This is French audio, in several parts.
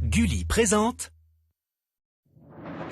Gulli présente...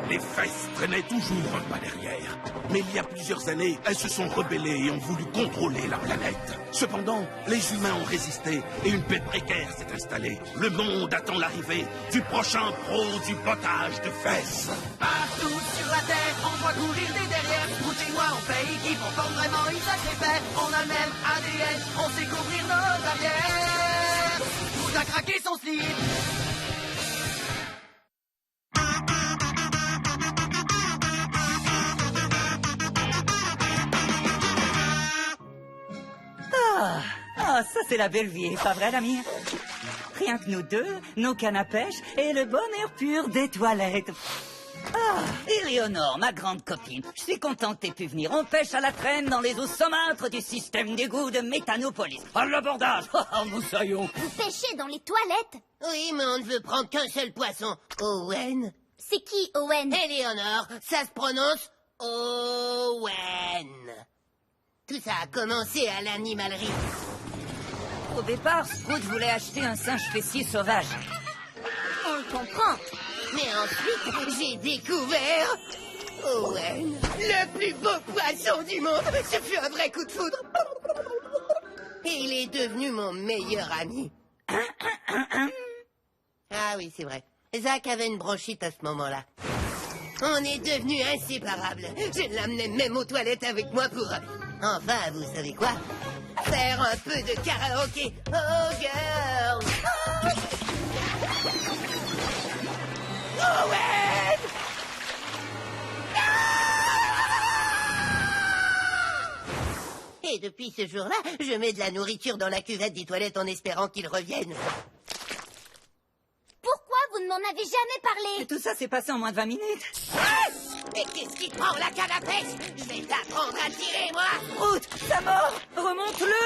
Les fesses traînaient toujours un pas derrière. Mais il y a plusieurs années, elles se sont rebellées et ont voulu contrôler la planète. Cependant, les humains ont résisté et une paix précaire s'est installée. Le monde attend l'arrivée du prochain pro du potage de fesses. Partout sur la terre, on voit courir des derrières. Sprout et moi, on fait équipe, on forme vraiment une sacrée paire. On a le même ADN, on sait couvrir nos arrières. Tout a craqué son slip. Ah, ça c'est la belle vie, pas vrai l'ami? Rien que nous deux, nos cannes à pêche et le bon air pur des toilettes. Ah, Éléonore, ma grande copine, je suis content que t'aies pu venir. On pêche à la traîne dans les eaux saumâtres du système d'égout de Méthanopolis. À l'abordage, moussaillon. Vous pêchez dans les toilettes? Oui, mais on ne veut prendre qu'un seul poisson. Owen. C'est qui, Owen? Éléonore, ça se prononce Owen. Tout ça a commencé à l'animalerie. Au départ, Sprout voulait acheter un singe fessier sauvage. On le comprend. Mais ensuite, j'ai découvert Owen, le plus beau poisson du monde. Ce fut un vrai coup de foudre. Et il est devenu mon meilleur ami. Ah oui, c'est vrai. Zach avait une bronchite à ce moment-là. On est devenus inséparables. Je l'amenais même aux toilettes avec moi pour... Enfin, vous savez quoi? Faire un peu de karaoké. Oh, girl! Owen! Et depuis ce jour-là, je mets de la nourriture dans la cuvette des toilettes en espérant qu'il revienne. Pourquoi vous ne m'en avez jamais parlé? Et tout ça s'est passé en moins de 20 minutes. Mais qu'est-ce qui te prend la canne à pêche? Je vais t'apprendre à tirer, moi! Sprout, sa mort, remonte-le.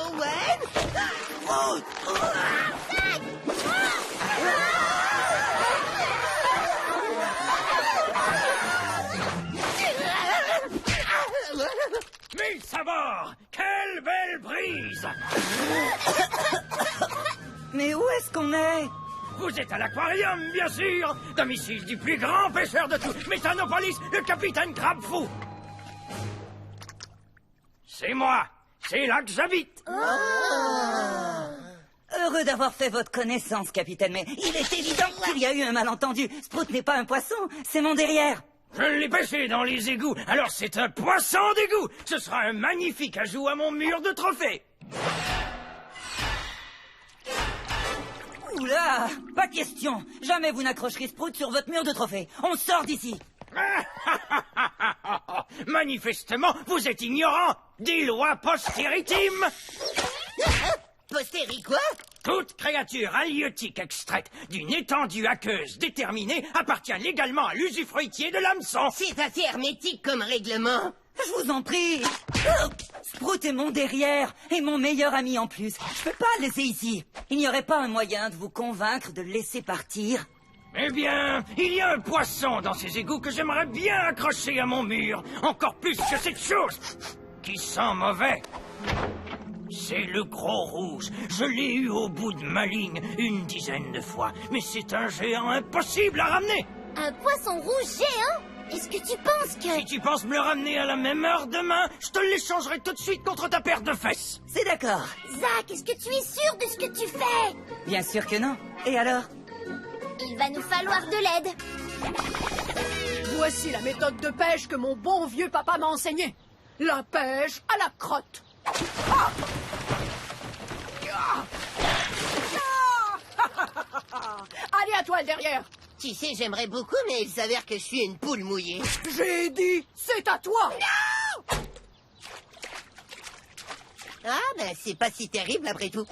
Owen! Route! Mille sabords! Quelle belle brise! Mais où est-ce qu'on est? Vous êtes à l'aquarium, bien sûr! Domicile du plus grand pêcheur de tout, Méthanopolis, le capitaine Crabfou! C'est moi! C'est là que j'habite! Heureux d'avoir fait votre connaissance, capitaine, mais il est évident qu'il y a eu un malentendu. Sprout n'est pas un poisson, c'est mon derrière. Je l'ai pêché dans les égouts, alors c'est un poisson d'égout! Ce sera un magnifique ajout à mon mur de trophées! Oula, pas question. Jamais vous n'accrocherez Sprout sur votre mur de trophée. On sort d'ici. Manifestement, vous êtes ignorant des lois postéritimes. Postérie quoi? Toute créature halieutique extraite d'une étendue aqueuse déterminée appartient légalement à l'usufruitier de l'hameçon. C'est assez hermétique comme règlement. Je vous en prie. Sprout est mon derrière et mon meilleur ami en plus. Je peux pas le laisser ici. Il n'y aurait pas un moyen de vous convaincre de le laisser partir? Eh bien, il y a un poisson dans ces égouts que j'aimerais bien accrocher à mon mur. Encore plus que cette chose qui sent mauvais. C'est le gros rouge. Je l'ai eu au bout de ma ligne une dizaine de fois. Mais c'est un géant impossible à ramener. Un poisson rouge géant? Est-ce que tu penses que... Si tu penses me le ramener à la même heure demain, je te l'échangerai tout de suite contre ta paire de fesses. C'est d'accord. Zach, est-ce que tu es sûr de ce que tu fais? Bien sûr que non. Et alors? Il va nous falloir de l'aide. Voici la méthode de pêche que mon bon vieux papa m'a enseignée. La pêche à la crotte. Ah! Allez, à toi le derrière. Tu sais, j'aimerais beaucoup, mais il s'avère que je suis une poule mouillée. J'ai dit, c'est à toi. Non! Ah, ben, c'est pas si terrible après tout.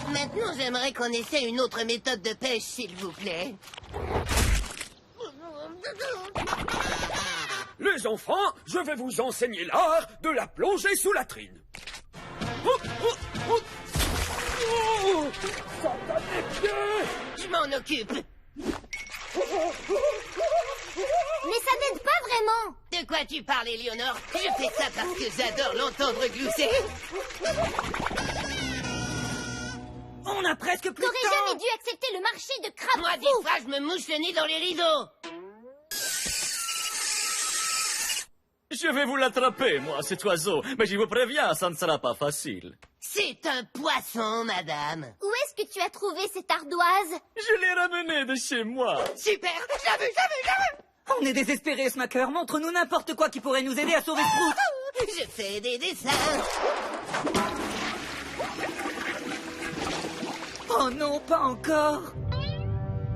Maintenant, j'aimerais qu'on essaie une autre méthode de pêche, s'il vous plaît. Les enfants, je vais vous enseigner l'art de la plongée sous la trine. Ça t'a m'en occupe. Mais ça n'aide pas vraiment. De quoi tu parles, Éléonore? Je fais ça parce que j'adore l'entendre glousser. On a presque plus de T'aurais temps. jamais dû accepter le marché de crabe Moi, des fois, je me mouche le nez dans les rideaux. Je vais vous l'attraper, moi, cet oiseau. Mais je vous préviens, ça ne sera pas facile. C'est un poisson, madame. Où est-ce que tu as trouvé cette ardoise? Je l'ai ramené de chez moi. Super, je veux. On est désespérés, Smacker. Montre-nous n'importe quoi qui pourrait nous aider à sauver Sprout. Je fais des dessins. Oh non, pas encore.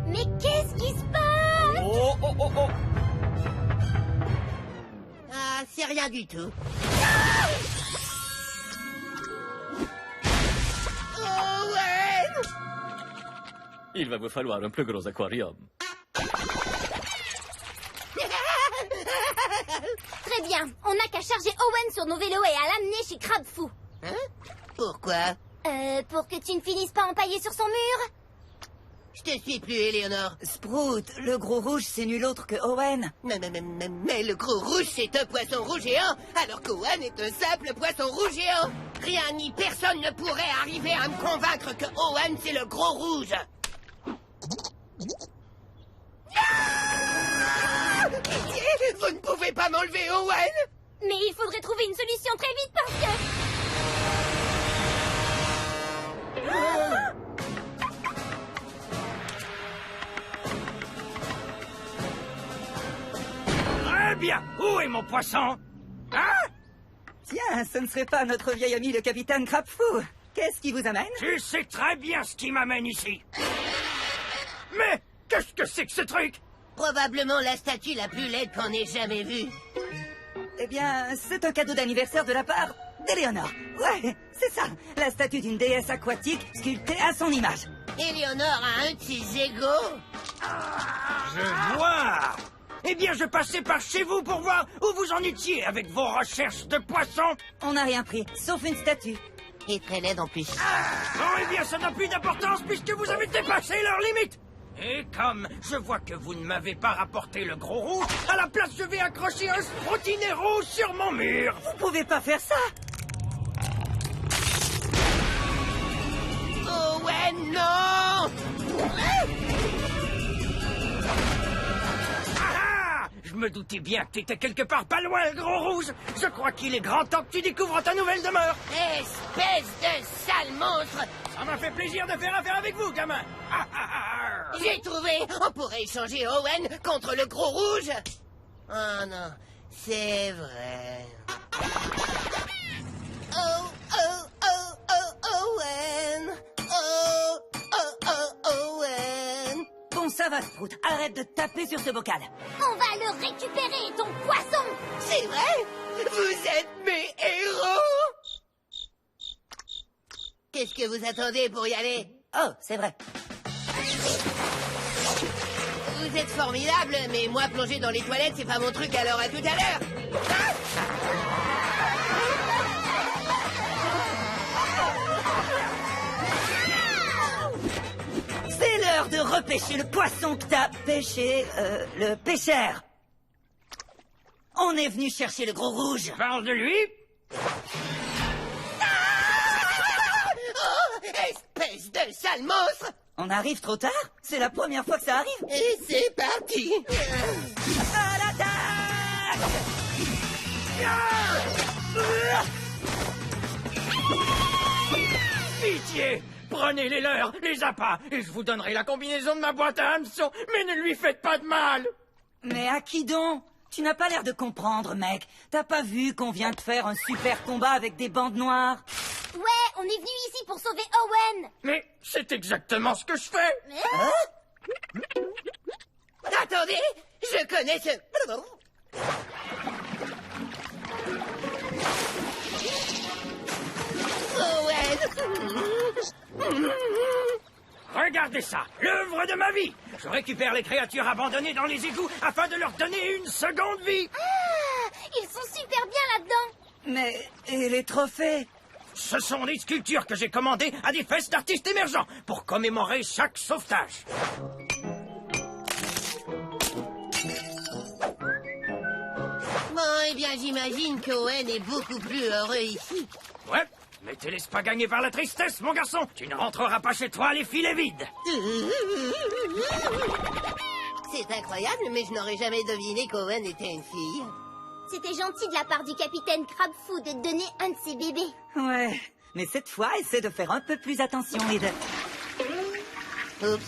Mais qu'est-ce qui se passe? Oh, oh, oh, oh. Ah, c'est rien du tout. Owen! Il va vous falloir un plus gros aquarium. Très bien, on n'a qu'à charger Owen sur nos vélos et à l'amener chez Crabfou. Hein? Pourquoi? Pour que tu ne finisses pas empaillé sur son mur? Je te suis plus, Éléonore. Sprout, le gros rouge, c'est nul autre que Owen. Mais le gros rouge, c'est un poisson rouge géant, alors qu'Owen est un simple poisson rouge géant. Rien ni personne ne pourrait arriver à me convaincre que Owen, c'est le gros rouge. Ah! Pitié, vous ne pouvez pas m'enlever Owen! Mais il faudrait trouver une solution très vite parce que... Très bien. Où est mon poisson? Hein? Tiens, ce ne serait pas notre vieil ami le capitaine Crabfou. Qu'est-ce qui vous amène? Tu sais très bien ce qui m'amène ici. Mais qu'est-ce que c'est que ce truc? Probablement la statue la plus laide qu'on ait jamais vue. Eh bien, c'est un cadeau d'anniversaire de la part d'Éléonore. Ouais, c'est ça. La statue d'une déesse aquatique sculptée à son image. Éléonore a un de ses égaux. Je vois. Eh bien, je passais par chez vous pour voir où vous en étiez avec vos recherches de poissons. On n'a rien pris, sauf une statue. Et très laide en plus. Bon, eh bien, ça n'a plus d'importance puisque vous avez dépassé leurs limites. Et comme je vois que vous ne m'avez pas rapporté le gros rouge, à la place, je vais accrocher un Sproutinet rouge sur mon mur. Vous pouvez pas faire ça. Owen, non! Ah! Je me doutais bien que t'étais quelque part pas loin, le gros rouge. Je crois qu'il est grand temps que tu découvres ta nouvelle demeure. Espèce de sale monstre! Ça m'a fait plaisir de faire affaire avec vous, gamin. J'ai trouvé! On pourrait échanger Owen contre le gros rouge! Oh non, c'est vrai. Owen! Owen! Bon, ça va, Sprout. Arrête de taper sur ce bocal. On va le récupérer, ton poisson! C'est vrai? Vous êtes mes héros! Qu'est-ce que vous attendez pour y aller? Oh, c'est vrai. Vous êtes formidable, mais moi plonger dans les toilettes, c'est pas mon truc, alors à tout à l'heure! Ah! C'est l'heure de repêcher le poisson que t'as pêché, le pêcheur. On est venu chercher le gros rouge. Parle de lui. Oh, espèce de sale monstre! On arrive trop tard? C'est la première fois que ça arrive. Et c'est parti! À l'attaque! Pitié! Prenez les leurs, les appâts, et je vous donnerai la combinaison de ma boîte à hameçon, mais ne lui faites pas de mal! Mais à qui donc? Tu n'as pas l'air de comprendre, mec. T'as pas vu qu'on vient de faire un super combat avec des bandes noires? Ouais, on est venu ici pour sauver Owen! Mais c'est exactement ce que je fais! Attendez! Je connais ce... Owen! Regardez ça, l'œuvre de ma vie! Je récupère les créatures abandonnées dans les égouts afin de leur donner une seconde vie! Ah! Ils sont super bien là-dedans! Mais... et les trophées? Ce sont des sculptures que j'ai commandées à des fesses d'artistes émergents pour commémorer chaque sauvetage. Bon, eh bien, j'imagine qu'Owen est beaucoup plus heureux ici. Ouais, mais te laisse pas gagner par la tristesse, mon garçon. Tu ne rentreras pas chez toi les filets vides. C'est incroyable, mais je n'aurais jamais deviné qu'Owen était une fille. C'était gentil de la part du capitaine Crabfou de te donner un de ses bébés. Ouais, mais cette fois, essaie de faire un peu plus attention et de... Oups.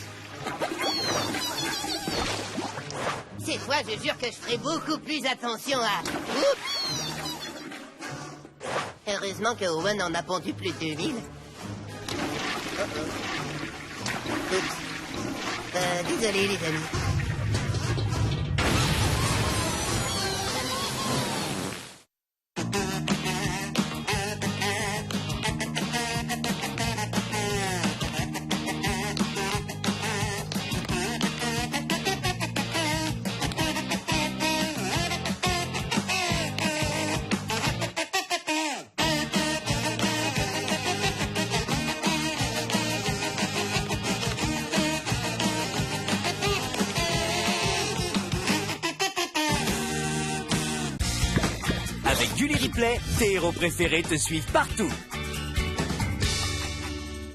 Cette fois, je jure que je ferai beaucoup plus attention à... Oups. Heureusement que Owen en a pondu plus de 2000. Oups. Désolé, les amis. Avec Gulli Replay, tes héros préférés te suivent partout.